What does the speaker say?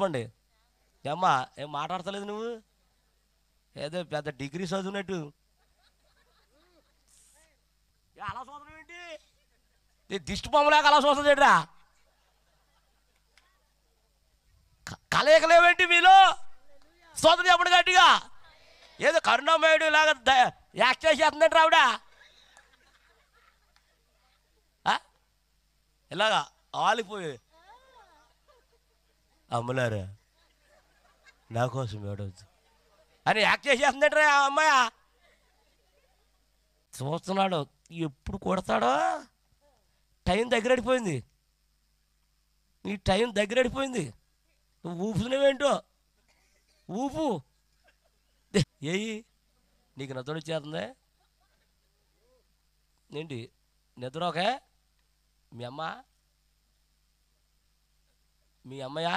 చెప్పండి. ఏమ్మా ఏం మాట్లాడతలేదు నువ్వు? ఏదో పెద్ద డిగ్రీ చదివినట్టు అలా చూడడం ఏంటి? దిష్టి బొమ్మలాగా అలా చూస్తుందేట్రా? కలయికలేవేంటి మీలో? సోదరు ఎప్పుడు గట్టిగా ఏదో కరుణామయుడు లాగా యాక్ట్ చేసేస్తుందంటే ఆవిడ ఇలాగా ఆలిపోయి అమ్మలారా నా కోసం ఏడవచ్చు అని యాక్ట్ చేసేస్తుందంటే ఆ అమ్మాయి. చూస్తున్నాడు ఎప్పుడు కొడతాడో. టైం దగ్గరడిపోయింది. నీ టైం దగ్గరడిపోయింది. నువ్వు ఊపుతున్నావేంటో ఊపు. ఏయి నీకు నిద్ర వచ్చేస్తుంది ఏంటి? నిద్ర ఒకే మీ అమ్మ మీ అమ్మయ్య